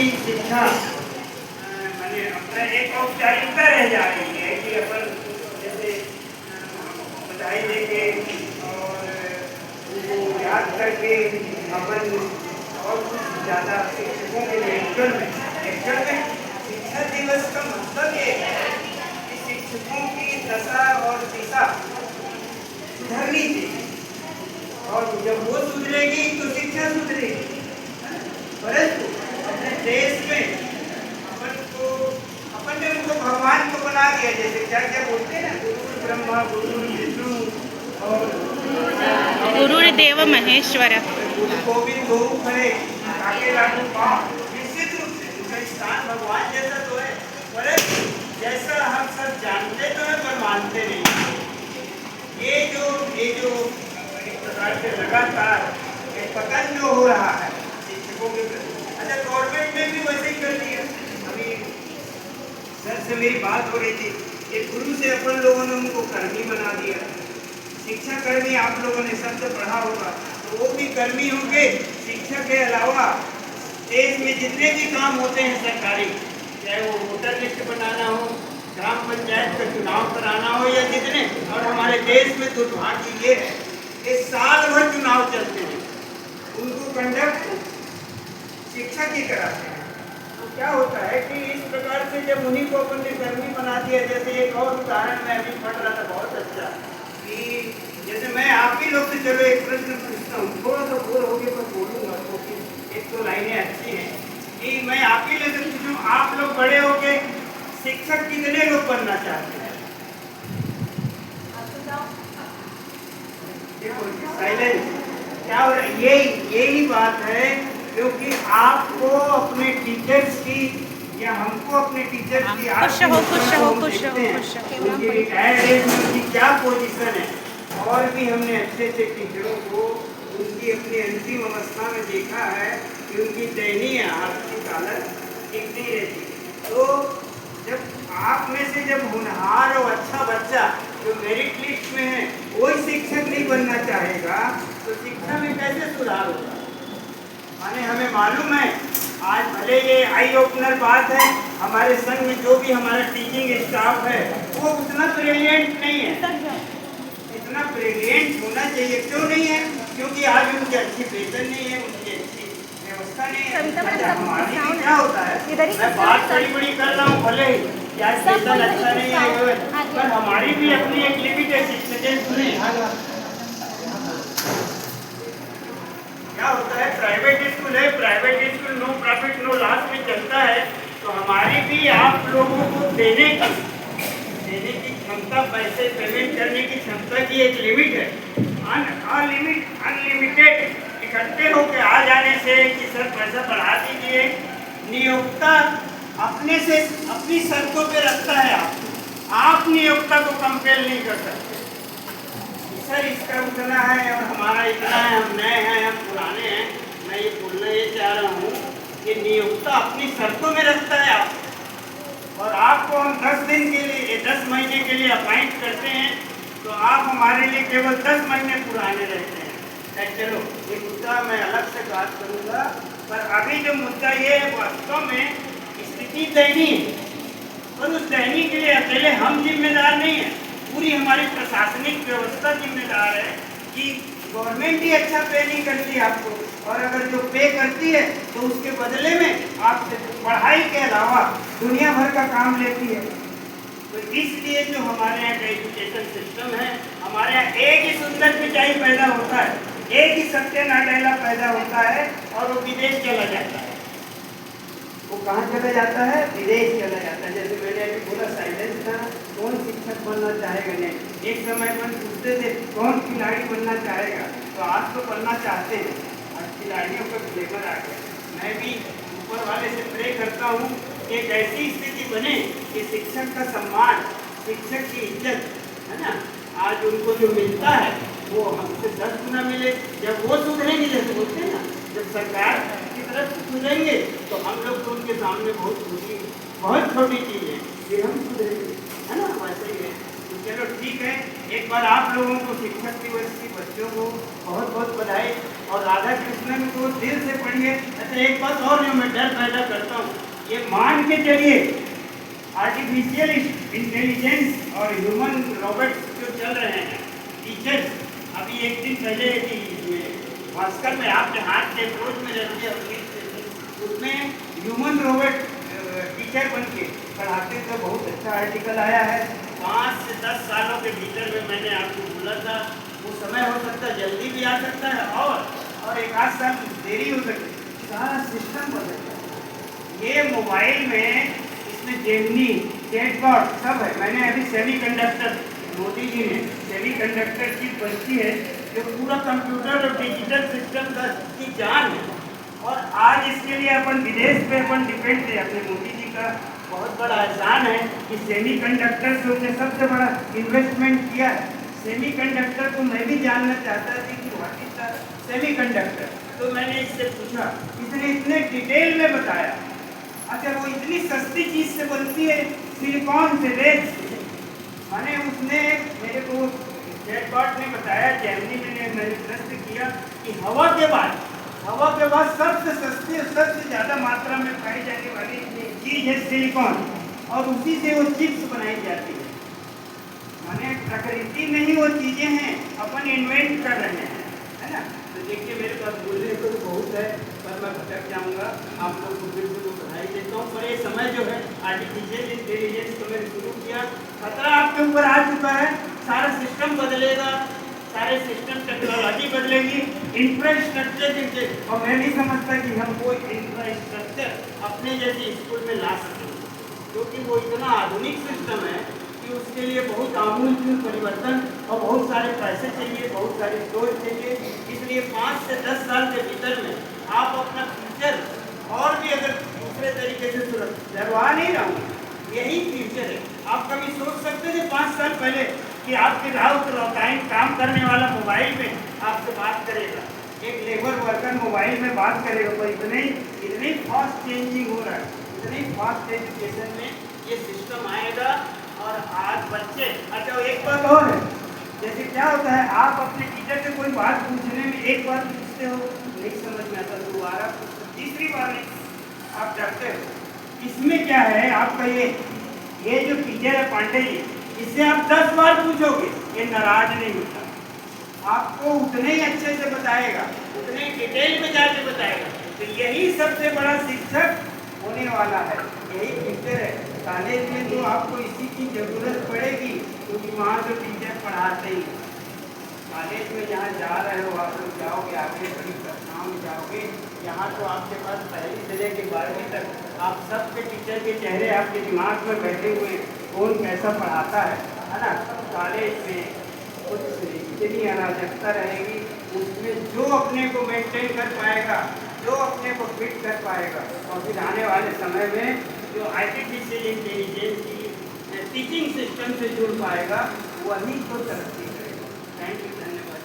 की शिक्षा मैंने अपना एक औपचारिकता रह जा रही है कि अपन जैसे बधाई देके और उनको याद करके अपन और कुछ ज़्यादा शिक्षकों के लिए एक्चुअल में शिक्षा दिवस का मतलब ये है कि शिक्षकों की दशा और दिशा सुधरनी चाहिए, और जब वो सुधरेगी तो शिक्षा सुधरेगी। परंतु अपने देश में अपन ने उनको भगवान को बना दिया, जैसे क्या क्या बोलते हैं ना, गुरु ब्रह्मा गुरु विष्णु और गुरुर्देव महेश्वर। गुरु गोविंद गुरु खड़े आगे लागू पाओ। निश्चित रूप से उनका स्थान भगवान जैसा तो है, परंतु जैसा हम सब जानते तो है पर मानते नहीं। ये जो एक प्रकार से लगातार एक पतन जो हो रहा है शिक्षकों के प्रति, अच्छा गवर्नमेंट ने भी वैसे ही कर दिया। अभी सर से मेरी बात हो रही थी, एक गुरु से अपन लोगों ने उनको कर्मी बना दिया। शिक्षा कर्मी आप लोगों ने शब्द पढ़ा होगा, तो वो भी कर्मी होंगे। शिक्षा के अलावा देश में जितने भी काम होते हैं सरकारी, चाहे वो वोटर लिस्ट बनाना हो, ग्राम पंचायत का चुनाव कराना हो या जितने, और हमारे देश में दुर्भाग्य ये है कि साल भर चुनाव चलते हैं, उनको कंडक्ट शिक्षक ही कराते हैं। तो क्या होता है कि इस प्रकार से जब उन्हीं को अपन ने कर्मी बना दिया, जैसे एक और उदाहरण मैं अभी पढ़ रहा था बहुत अच्छा, कि जैसे मैं आप ही लोग से चलो एक प्रश्न पूछता हूँ, थोड़ा सा बोर हो गया पर बोलूँगा क्योंकि एक तो लाइनें अच्छी हैं, कि मैं आप ही लोग से पूछूँ, आप लोग बड़े हो के शिक्षक कितने लोग बनना चाहते हैं? देखो साइलेंस क्या हो रहा है, यही बात है, क्योंकि आपको अपने टीचर्स की या हमको अपने टीचर्स की उनकी रिटायर्ड एज में उनकी क्या पोजीशन है, और भी हमने अच्छे से टीचरों को उनकी अपनी अंतिम अवस्था में देखा है कि उनकी दयनीय आर्थिक हालत ठीक नहीं रहती। तो जब आप में से जब होनहार और अच्छा बच्चा जो मेरिट लिस्ट में है वही शिक्षक नहीं बनना चाहेगा, तो शिक्षा में कैसे सुधार होगा? माने हमें मालूम है, आज भले ये आई ओपनर बात है, हमारे संघ में जो भी हमारा टीचिंग स्टाफ है वो उतना ब्रिलियंट नहीं है, इतना ब्रिलियंट होना चाहिए। क्यों नहीं है? क्योंकि आज उनकी अच्छी वेतन नहीं है, उनकी अच्छी व्यवस्था नहीं है। हमारी क्या होता है, मैं बात बड़ी कर रहा हूँ, भले ही क्या वेतन अच्छा नहीं है, पर हमारी भी अपनी एक लिमिट है। शिक्षक सुने क्या होता है, प्राइवेट स्कूल है, private school no profit no loss में चलता है, तो हमारी भी आप लोगों को देने की क्षमता, पैसे पेमेंट करने की क्षमता की एक लिमिट है। अनलिमिटेड इकट्ठे होकर आ जाने से कि सर पैसा बढ़ा दीजिए, नियोक्ता अपने से अपनी शर्तों पे रखता है, आप नियोक्ता को कंपेल नहीं कर सकते। सर इसका उतना है और हमारा इतना है, हम नए हैं, हम पुराने हैं। मैं ये बोलना ये चाह रहा हूँ कि नियोक्ता अपनी शर्तों में रखता है आप, और आपको हम 10 दिन के लिए 10 महीने के लिए अपॉइंट करते हैं, तो आप हमारे लिए केवल 10 महीने पुराने रहते हैं। चलो ये मुद्दा मैं अलग से बात करूँगा, पर अभी जो मुद्दा ये है वास्तव में स्थिति दयनीय है, पर उस दयनीय के लिए अकेले हम जिम्मेदार नहीं है, पूरी हमारी प्रशासनिक व्यवस्था जिम्मेदार है कि गवर्नमेंट ही अच्छा पे नहीं करती आपको, और अगर जो पे करती है तो उसके बदले में आपसे पढ़ाई के अलावा दुनिया भर का काम लेती है। तो इसलिए जो हमारे यहाँ का एजुकेशन सिस्टम है, हमारे यहाँ एक ही सुंदर पिचाई पैदा होता है, एक ही सत्य नाडेला पैदा होता है, और वो विदेश चला जाता है। वो कहाँ चला जाता है? विदेश चला जाता है। जैसे मैंने अभी बोला साइलेंस था, कौन शिक्षक बनना चाहेगा नहीं। एक समय पर पूछते थे कौन खिलाड़ी बनना चाहेगा, तो आज तो बनना चाहते हैं, आज खिलाड़ियों का फ्लेवर आ गया। मैं भी ऊपर वाले से प्रे करता हूँ कि एक ऐसी स्थिति बने कि शिक्षक का सम्मान, शिक्षक की इज्जत है ना, आज उनको जो मिलता है वो हमसे 10 गुना मिले। जब वो सुधरेंगे, जैसे बोलते हैं ना, जब सरकार की तरफ से सुधरेंगे तो हम लोग तो उनके सामने बहुत खुशी, बहुत छोटी चीज़ है, फिर हम सुधरेंगे, है ना, वैसे ही है। तो चलो ठीक है, एक बार आप लोगों को शिक्षक दिवस की बच्चों को बहुत बहुत बधाई। और राधा कृष्णन को दिल से पढ़िए। अच्छा, एक बात और जो मैं डर पैदा करता हूँ, ये मान के चलिए आर्टिफिशियल इंटेलिजेंस और ह्यूमन रोबोट्स जो चल रहे हैं टीचर्स, अभी एक दिन पहले भास्कर में आपके हाथ के क्रोज में रहते हैं, उसमें ह्यूमन रोबोट टीचर बन के पढ़ाते तो बहुत अच्छा आर्टिकल आया है। 5 से 10 सालों के भीतर में मैंने आपको बोला था, वो समय हो सकता है जल्दी भी आ सकता है और एक आध साल देरी हो सकती है। सारा सिस्टम बदल जाए। ये मोबाइल में इसमें जेमिनी, चैटबॉट सब है। मैंने अभी सेमीकंडक्टर, मोदी जी ने सेमीकंडक्टर की बच्ची है जो पूरा कंप्यूटर और डिजिटल सिस्टम की जान है। और आज इसके लिए अपन विदेश पे अपन डिपेंड थे। अपने मोदी जी का बहुत बड़ा एहसान है कि सेमीकंडक्टर से उन्होंने सबसे बड़ा इन्वेस्टमेंट किया है। सेमीकंडक्टर को मैं भी जानना चाहता थी कि व्हाट इज द सेमीकंडक्टर, तो मैंने इससे पूछा, इसने इतने डिटेल में बताया। अच्छा, वो इतनी सस्ती चीज़ से बनती है, सिलिकॉन से, रेत से। मैंने उसने मेरे को चैटबॉट ने बताया, जेमिनी मैंने प्रश्न किया कि हवा के बाद सबसे सस्ती और सबसे ज़्यादा मात्रा में पाई जाने वाली चीज़ है सिलिकॉन, और उसी से वो चिप्स बनाई जाती है। माने प्रकृति में ही वो चीज़ें हैं, अपन इन्वेंट कर रहे हैं, है ना। तो देखिए, मेरे पास बोलने को तो बहुत है, पर मैं भटक जाऊंगा। आप लोग को फिर से बधाई देता हूँ। पर ये समय जो है आर्टिफिशियल इंटेलिजेंस को मैंने शुरू किया, खतरा आपके ऊपर आ चुका है। सारा सिस्टम बदलेगा, सारे सिस्टम टेक्नोलॉजी बदलेगी, इंफ्रास्ट्रक्चर जैसे, और मैं नहीं समझता कि हम कोई इंफ्रास्ट्रक्चर अपने जैसे स्कूल में ला सकें, क्योंकि वो इतना आधुनिक सिस्टम है कि उसके लिए बहुत आमूलचूल परिवर्तन और बहुत सारे पैसे चाहिए, बहुत सारी सोच चाहिए। इसलिए 5 से 10 साल के भीतर में आप अपना फ्यूचर और भी अगर दूसरे तरीके से सुरक्षित, डरवा नहीं रहा हूँ, यही फ्यूचर है। आप कभी सोच सकते थे 5 साल पहले कि आपके राउत लौटाइन काम करने वाला मोबाइल में आपसे बात करेगा, एक लेबर वर्कर मोबाइल में बात करेगा? पर इतनी फास्ट चेंजिंग हो रहा है, इतनी फास्ट एजुकेशन में ये सिस्टम आएगा। और आज बच्चे, अच्छा एक बात और है, जैसे क्या होता है, आप अपने टीचर से कोई बात पूछने में एक बार पूछते हो, नहीं समझ में आता, दोबारा पूछते, तीसरी बार नहीं, आप डरते हो। इसमें क्या है, आपका ये जो टीचर है पांडे जी, इससे आप 10 बार पूछोगे, ये नाराज नहीं होता, आपको उतने ही अच्छे से बताएगा, उतने ही डिटेल में जाके बताएगा। तो यही सबसे बड़ा शिक्षक होने वाला है, यही टीचर है। कॉलेज में तो आपको इसी की जरूरत पड़ेगी, क्योंकि वहाँ तो टीचर पढ़ाते ही। कॉलेज में जहाँ जा रहे हो, आप लोग जाओगे, आगे बड़ी कक्षाओं में जाओगे, यहाँ तो आपके पास पहली से लेकर 12वीं तक आप सबके टीचर के चेहरे आपके दिमाग में बैठे हुए, कौन कैसा पढ़ाता है ना। कॉलेज में कुछ इतनी अराजकता रहेगी, उसमें जो अपने को मेंटेन कर पाएगा, जो अपने को फिट कर पाएगा, और फिर आने वाले समय में जो आर्टिफिशियल इंटेलिजेंस की टीचिंग सिस्टम से जुड़ पाएगा, वही तो तरक्की करेगा। थैंक यू, धन्यवाद।